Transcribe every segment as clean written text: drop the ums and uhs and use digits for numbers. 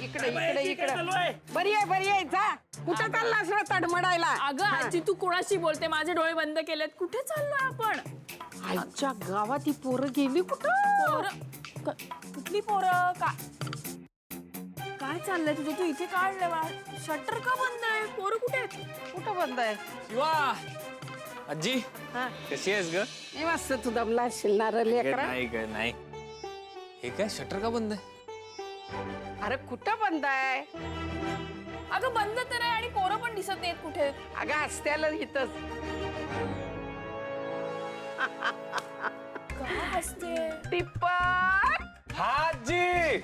इकडे इकडे इकडे बरी आहे जा. कुठे चाललास रे तडमडायला? अगं आजी तू कोणाशी बोलते? माझे डोळे बंद केलेत. कुठे चाललोय आपण? आईच्या गावात ही पोरं गेली कुठं? कुठली पोरं? काय चाललंय तुझं? तू इथे काढलं शटर का बंद आहे? पोरं कुठे आहेत? कुठं बंद आहे? शिवा आजी कशी आहेस ग? मी मस्त तू दमला असशील ना रे लेकरा. नाही ग नाही. हे काय शटर का बंद आहे? अरे कुठं बंद आहे? अगं बंद तर आहे आणि पोरं पण दिसत नाहीत कुठे. अगं असत्याला इथंच. काय हसते? टिप्पर हा आजी.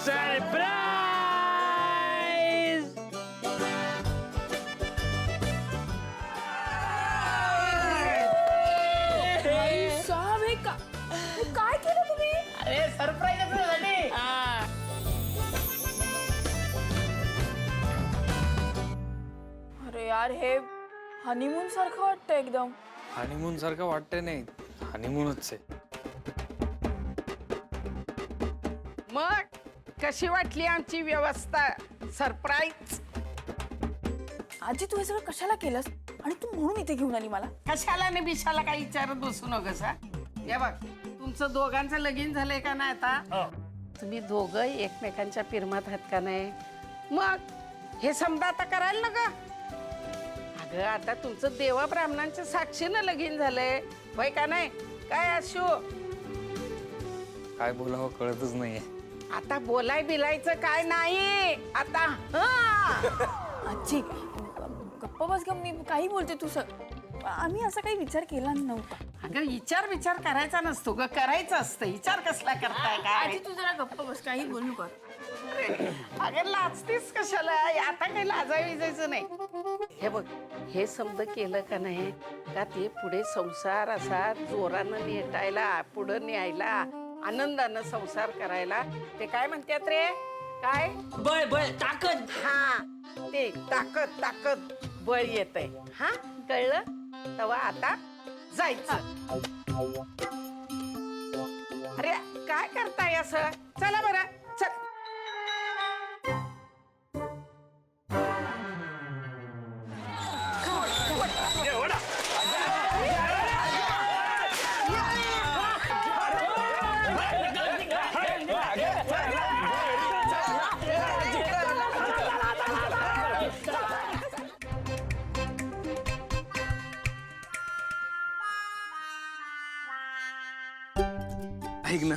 सरप्राईज. साहब हे काय केलं तुम्ही? अरे सरप्राईज साठी. अरे यार हे हनीमून सारखं वाटतं एकदम. हनीमून सारखं वाटतंय. नाही हनीमूनच आहे. मग कशी वाटली आमची व्यवस्था? सरप्राईज. आजी तू हे सगळं कशाला केलंस? आणि तू म्हणून इथे घेऊन आली मला? कशाला ने बिशाला काही विचारत बसू नकोस हा. हे बघ तुमचं दोघांचं लगीन झालंय का नाही आता? तुम्ही दोघं एकमेकांच्या पिरमात आहात का नाही? मग हे समजा आता करायला ना ग. अगं आता तुमचं देवा ब्राह्मणांच्या साक्षीनं लगीन झालंय होय का नाही? काय असू काय बोलावं कळतच नाहीये. आता बोलाय बिलायचं काय नाही आता. आजी गप्प बस ग. मी काही बोलते तू आम्ही असा काही विचार केला नव्हता. अगं विचार करायचा नसतो ग, करायचं असतं. विचार कसला करताय काय? आजी तू जरा गप्प बस. काही बोलू कर. अगं लाजतीस कशाला? आता काही लाजायचं नाही. हे बघ हे समज केलं का नाही का ते पुढे संसार असा जोरानं नेटायला पुढं न्यायला आनंदानं संसार करायला ते काय म्हणतात रे? काय बळ ताकद. हा ते ताकद बळ येतंय. हा कळलं? तेव्हा आता जायचं. अरे काय करताय असं? चला बरं चल. ऐक ना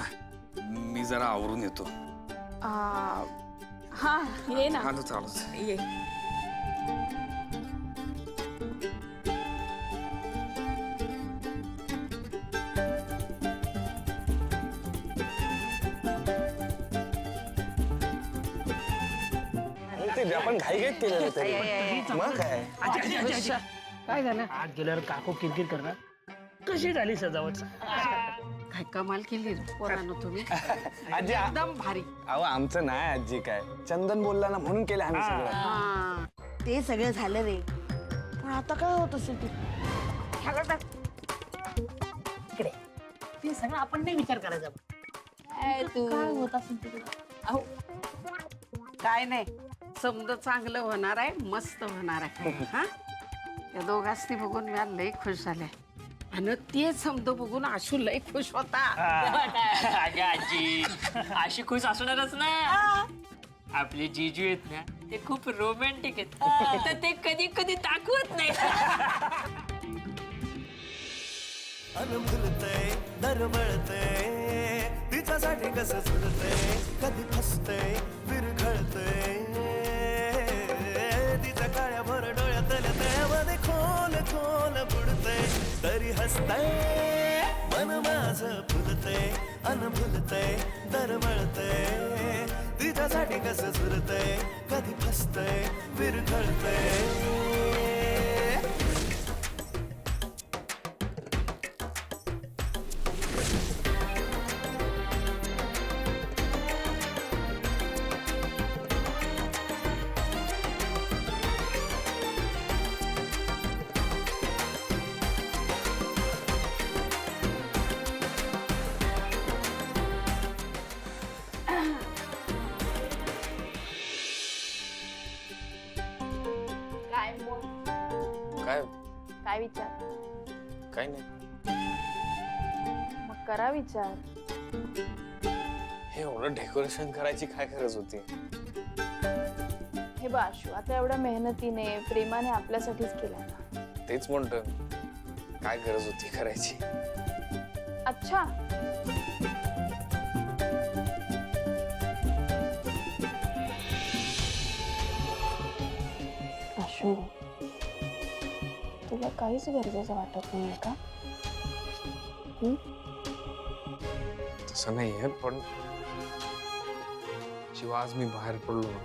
मी जरा आवरून येतो. हा ये ना. चालूच. ये. आपण घाई घाईत केलेलं तरी मग काय. काय झालं? आज गेल्यावर काकू किरकिर करणार. कशी झाली सजावट? काय कमाल केली रे पोरानं तुम्ही. आजी एकदम भारी. अहो आमचं नाही आजी. काय चंदन बोलला ना म्हणून केलं आम्ही सगळं. हा ते सगळं झालं रे, पण आता काय होत असेल ते? इकडे ते सगळं आपण नाही विचार करायचा. काय होत असेल ते? अहो काय नाही समज चांगलं होणार आहे, मस्त होणार आहे. हा या दोघांनी बघून मी लय खुश झाले आणि ते समज बघून आशू लय खुश होता. अगं आजी अशी खुश असणारच ना. आपले जीजू आहेत ना ते खूप रोमॅन्टिक आहेत. तर ते कधी कधी दाखवत नाही. अनुभूलतय दरवळतय तिच्यासाठी कसं झुलतय कधी फसतय विरघळतय तिच्या काळ्या भर डोळ्यातल्या त्यामध्ये खोल खोल बुडतय तरी हसतय मन माझं फुलतय अनुभूलतय दरवळतय तिच्यासाठी कसं झुलतय कधी फसतय विरघळतय. काय काय विचार? काय नाही. मग करा विचार. हे एवढं डेकोरेशन करायची काय गरज होती? हे बाशू आता एवढ्या मेहनतीने प्रेमाने आपल्यासाठीच केलं ना. तेच म्हणतोय, काय गरज होती करायची? अच्छा, बाशू तुला काहीच गरजेचं वाटत नाहीये का? तसं नाहीये, पण जेव्हा आज मी बाहेर पडलो ना,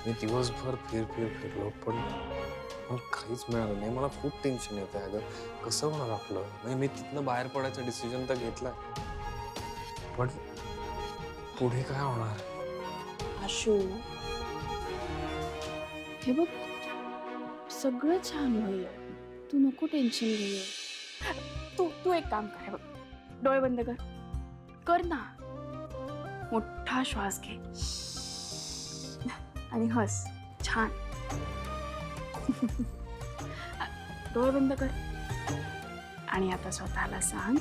मी दिवसभर फिरलो, पण मला काहीच मिळालं नाही. मला खूप टेन्शन येतं अगं, कसं होणार आपलं? नाही, मी तिथनं बाहेर पडायचा डिसिजन तर घेतला, पण पुढे काय होणार? आशू हे बघ, सगळं छान होईल. तू नको टेन्शन घेऊ. तू एक काम कर, हे बघ, डोळे बंद कर ना. मोठा श्वास घे आणि हस छान. डोळे बंद कर आणि आता स्वतःला सांग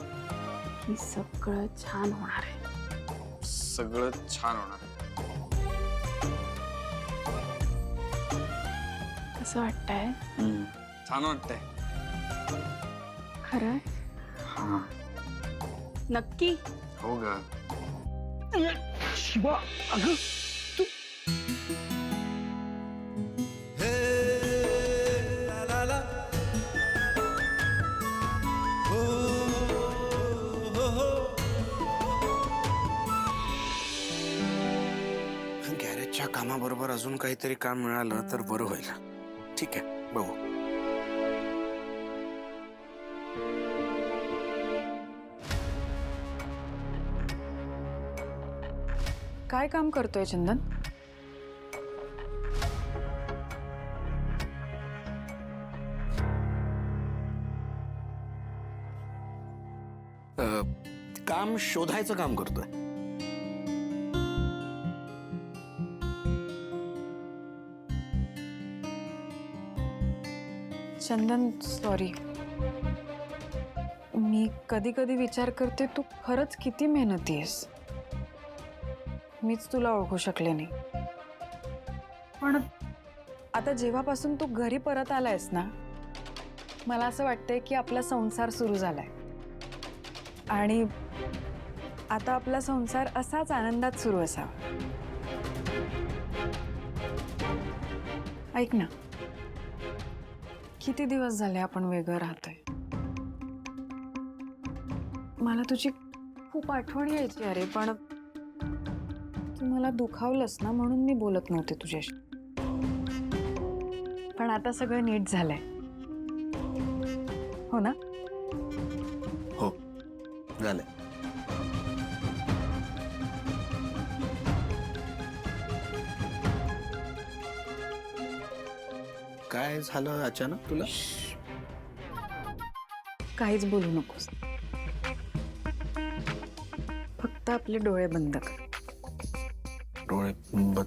की सगळं छान होणार आहे. सगळं छान होणार आहे. कसं वाटतंय? छान वाटतंय. खरं? हा. नक्की? हो ग. शिवा अगं तू गॅरेजच्या कामाबरोबर अजून काहीतरी काम मिळालं तर बरं होईल. ठीक आहे, बघू. काय काम करतोय चंदन? काम शोधायचं काम करतोय. चंदन सॉरी, मी कधी कधी विचार करते तू खरंच किती मेहनती आहेस. मीच तुला ओळखू शकले नाही. पण आता जेव्हापासून तू घरी परत आलायस ना, मला असं वाटतंय की आपला संसार सुरू झालाय आणि आता आपला संसार असाच आनंदात सुरू असावा. ऐक ना, किती दिवस झाले आपण वेगळं राहतोय. मला तुझी खूप आठवण यायची अरे, पण तू मला दुखावलंस ना म्हणून मी बोलत नव्हते तुझ्याशी. पण आता सगळं नीट झालंय हो ना? हो झालंय. काय झालं अचानक तुला? काहीच बोलू नकोस, फक्त आपले डोळे बंद कर. डोळे बंद.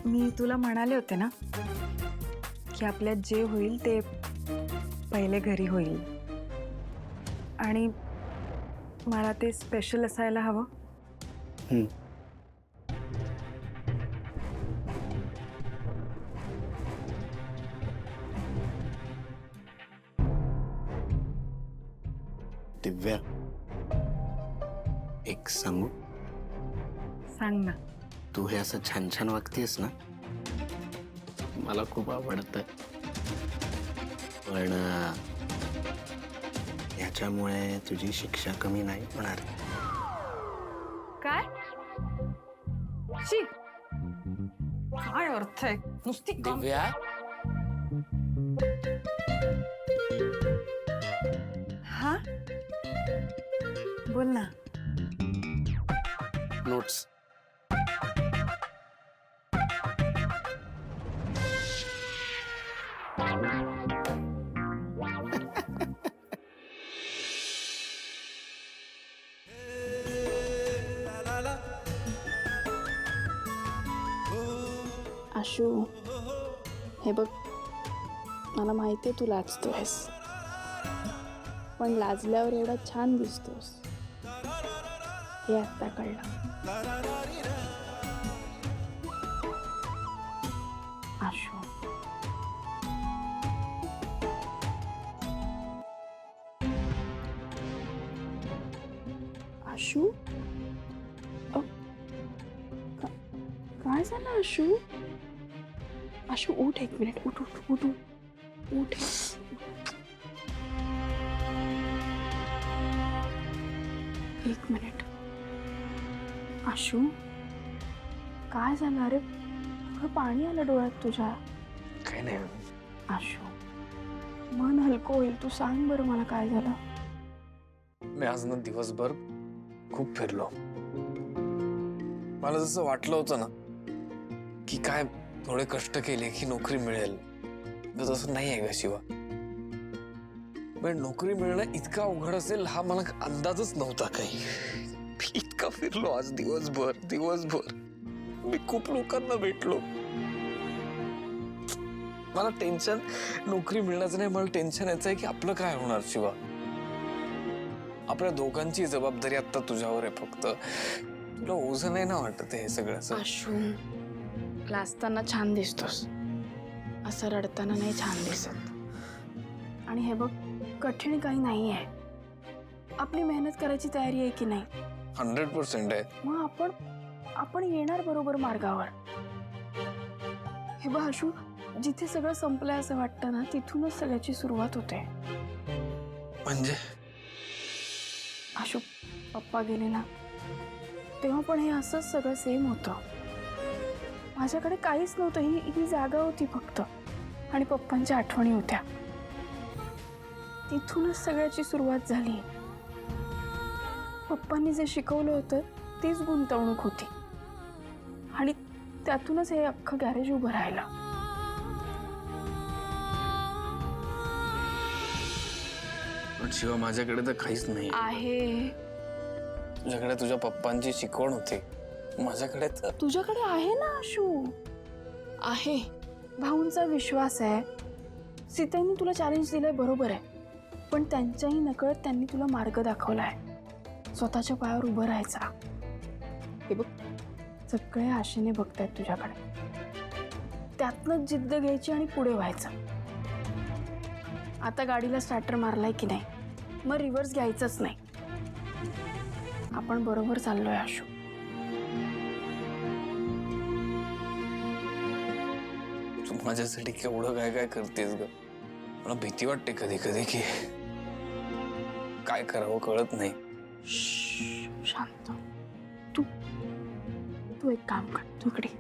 मी तुला म्हणाले होते ना की आपल्यात जे होईल ते पहिले घरी होईल आणि मला ते स्पेशल असायला हवं. दिव्या, एक सांगू? सांग ना. तू हे असं छान छान वागतेस ना, मला खूप आवडतं. पण ह्याच्यामुळे तुझी शिक्षा कमी नाही होणार. काय? शी, काय अर्थ आहे? नुसती काम. दिव्या, हा बोल ना. नोट्स आशू, हे बघ, मला माहिती आहे तू लाजतोयस, पण लाजल्यावर एवढा छान दिसतोस हे आत्ता कळलं. आशू, आशू, काय झालं आशू? आशू उठ, एक मिनिट, उठ उठ उठ उठ उठ. एक मिनिट आशू, काय झालं? अरे थोडं पाणी आलं डोळ्यात तुझ्या. काही नाही. आशू, मन हलकं होईल, तू सांग बरं मला काय झालं. मी आज ना दिवसभर खूप फिरलो. मला जसं वाटलं होतं ना की काय थोडे कष्ट केले की नोकरी मिळेल, तसं नाही आहे ग शिवा. पण नोकरी मिळणं इतका अवघड असेल हा मला अंदाजच नव्हता काही. मी इतका फिरलो आज दिवसभर. मी खूप लोकांना भेटलो. मला टेन्शन नोकरी मिळण्याचं नाही, मला टेन्शन याचं आहे की आपलं काय होणार शिवा. आपल्या दोघांची जबाबदारी आता तुझ्यावर आहे फक्त. तुला ओझं नाही ना वाटत हे सगळं? आशू, लाजताना छान दिसतोस, असं रडताना नाही छान दिसत. आणि हे बघ, कठीण काही नाही आहे. आपली मेहनत करायची तयारी आहे की नाही? 100% आहे. मग आपण येणार बरोबर मार्गावर. हे बघ आशू, जिथे सगळं संपलंय असं वाटतं ना, तिथूनच सगळ्याची सुरुवात होते. म्हणजे आशू, पप्पा गेले ना तेव्हा पण हे असंच सगळं सेम होतं. माझ्याकडे काहीच नव्हतं, ही जागा होती फक्त, आणि पप्पांच्या आठवणी होत्या. तिथूनच सगळ्याची सुरुवात झाली. पप्पांनी जे शिकवलं होतं तीच गुंतवणूक होती, आणि त्यातूनच हे अख्खं गॅरेज उभं राहिलं. पण शिवा, माझ्याकडे तर काहीच नाही आहे. तुझ्याकडे तुझ्या पप्पांची शिकवण होती, माझ्याकडे तर तुझ्याकडे आहे ना आशू, आहे. भाऊंचा विश्वास आहे. सीताईंनी तुला चॅलेंज दिलंय बरोबर आहे, पण त्यांच्याही नकळत त्यांनी तुला मार्ग दाखवलाय स्वतःच्या पायावर उभं राहायचा. हे बघ, सगळे आशेने बघतायत तुझ्याकडे. त्यातनंच जिद्द घ्यायची आणि पुढे व्हायचं. आता गाडीला स्टार्टर मारलाय की नाही, मग रिव्हर्स घ्यायचंच नाही. आपण बरोबर चाललोय आशू. तू माझ्यासाठी केवढं काय काय करतेस ग. मला भीती वाटते कधी कधी की काय करावं कळत नाही. शांत. तू एक काम कर, तू इकडे.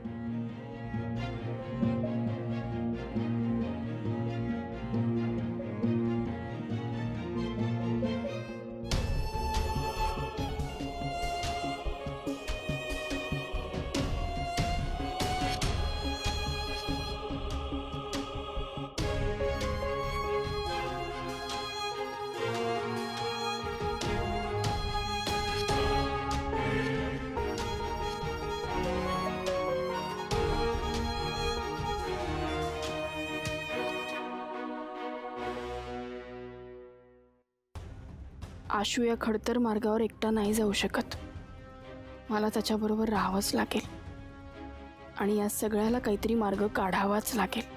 आशू या खडतर मार्गावर एकटा नाही जाऊ शकत. मला त्याच्याबरोबर राहावंच लागेल, आणि या सगळ्याला काहीतरी मार्ग काढावाच लागेल.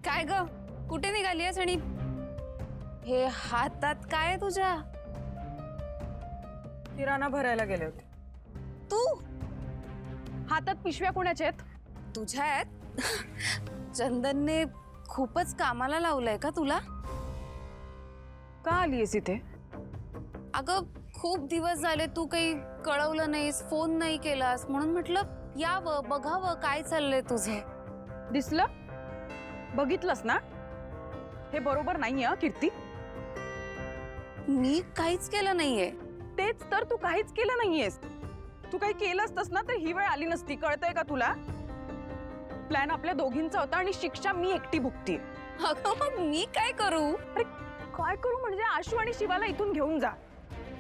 काय ग, कुठे निघालीस? आणि हे हातात काय आहे तुझ्या? किराणा भरायला गेले होते. तू हातात पिशव्या कोणाच्या आहेत? तुझ्या आहेत? चंदनने खूपच कामाला लावलंय का तुला? का आलीयस इथे? अगं, खूप दिवस झाले तू काही कळवलं नाहीस, फोन नाही केलास, म्हणून म्हटलं यावं, बघावं काय चाललंय तुझं. दिसलं? बघितलंस ना? हे बरोबर नाहीये कीर्ती. मी काहीच केलं नाहीये. तेच तर, तू काहीच केलं नाहीयेस. तू काही केलं असतंस ना तर ही वेळ आली नसती. कळतंय का तुला? प्लॅन आपल्या दोघींचा होता आणि शिक्षा मी एकटी भुगतीये. अगं मग मी काय करू? अरे काय करू म्हणजे आशू आणि शिवाला इथून घेऊन जा.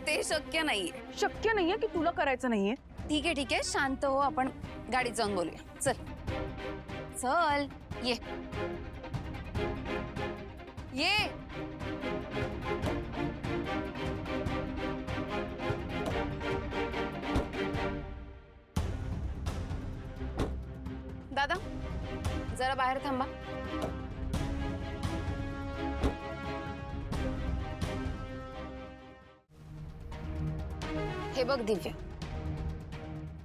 ते शक्य नाहीये. शक्य नाहीये की तुला करायचं नाहीये. ठीक आहे शांत हो, आपण गाडीत जाऊन बोलूया. चल चल ये ये. दादा जरा बाहेर थांबा. हे बघ दिव्या,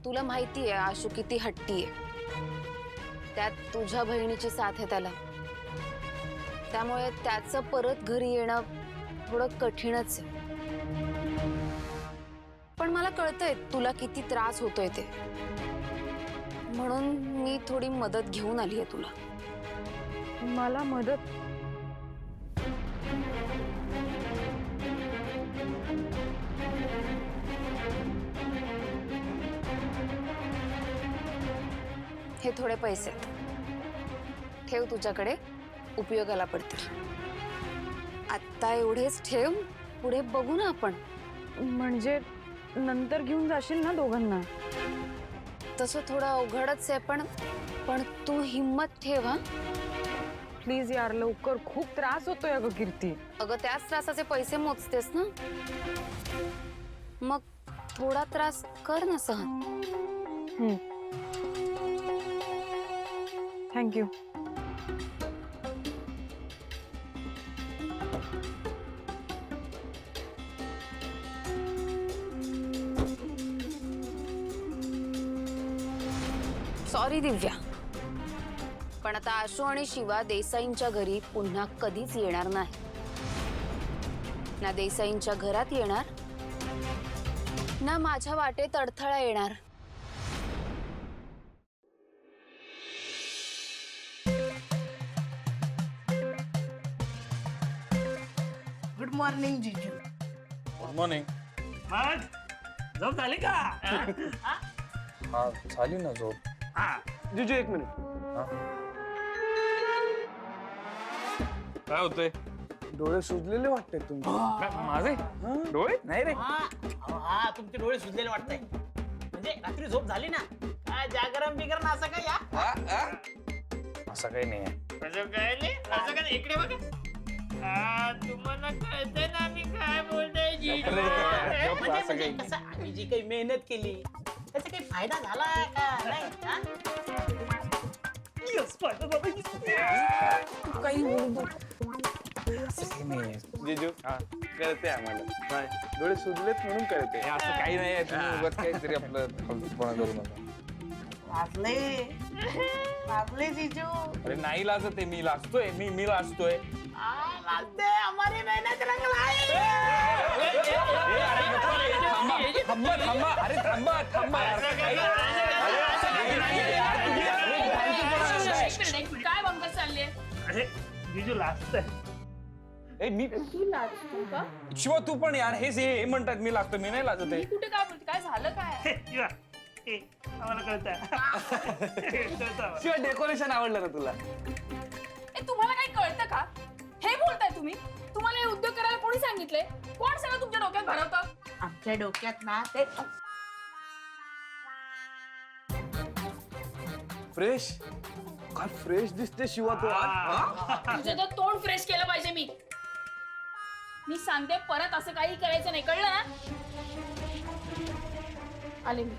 तुला माहिती आहे आशू किती हट्टी आहे. त्यात तुझ्या बहिणीची साथ आहे त्याला, त्यामुळे त्याचं परत घरी येणं थोडं कठीणच आहे. पण मला कळतंय तुला किती त्रास होतोय ते, म्हणून मी थोडी मदत घेऊन आली आहे तुला. मला मदत? हे थोडे पैसे ठेव तुझ्याकडे, उपयोगाला पडतील. आत्ता एवढेच ठेव, पुढे बघू ना आपण. म्हणजे नंतर घेऊन जाशील ना दोघांना? तसं थोडं अवघडच आहे, पण तू हिम्मत ठेव हा. प्लीज यार लवकर, खूप त्रास होतोय अगं कीर्ती. अगं त्याच त्रासाचे पैसे मोजतेस ना, मग थोडा त्रास कर ना सहन. थँक्यू. सॉरी दिव्या, पण आता आशू आणि शिवा देसाईंच्या घरी पुन्हा कधीच येणार नाही. ना देसाईंच्या घरात येणार, ना माझ्या वाटेत अडथळा येणार. गुड मॉर्निंग जीजू. Good morning. मग झोप झाली का? हा झाली ना झोप. जीजू एक मिनिट. काय होतंय? डोळे सुजलेले वाटते तुमचे. माझे डोळे नाही रे. हा तुमचे डोळे सुजलेले वाटतंय. म्हणजे रात्री झोप झाली ना, काय जागरण बिगरण असं काय? असं काही नाही. असं काय नाही, असं काय नाही. इकडे बघा. तुम्हाला कळतंय ना मी काय बोलतोय जीजू? म्हणजे कसं आम्ही जी काही मेहनत केली त्याचा काही फायदा झाला का नाही? Yes, फायदा झाला. जीजू कळते आम्हाला. डोळे सुजलेत म्हणून कळते. असं काही नाही. तुम्ही उगाच काहीतरी आपलं फालतूपणा करू नका. लाजले जीजू. अरे नाही लाजत आहे, मी लाजतोय. मी लाजतोय. लाजते, हमारी मेहनत रंग लाई. थांबा थांबा. अरे थांबा थांबा. काय बंग चालले? अरे जीजू लाजते. मी तू लाजतो का? शिवा तू पण यार, हे म्हणतात मी लागतो. मी नाही लाजत आहे. कुठे काय बोलते? काय झालं काय? आम्हाला कळतं. शिवाय डेकोरेशन आवडलं ना तुला? तुम्हाला काही कळतं का? हे बोलताय तुम्ही? तुम्हाला हे उद्योग करायला कोणी सांगितले? कोण सगळं तुमच्या डोक्यात भरवतं? आमच्या डोक्यात ना ते फ्रेश. काय फ्रेश दिसते शिवा तू आज. तुझं तर तोंड फ्रेश केलं पाहिजे. मी सांगते परत असं काही करायचं नाही, कळलं ना? आले मी.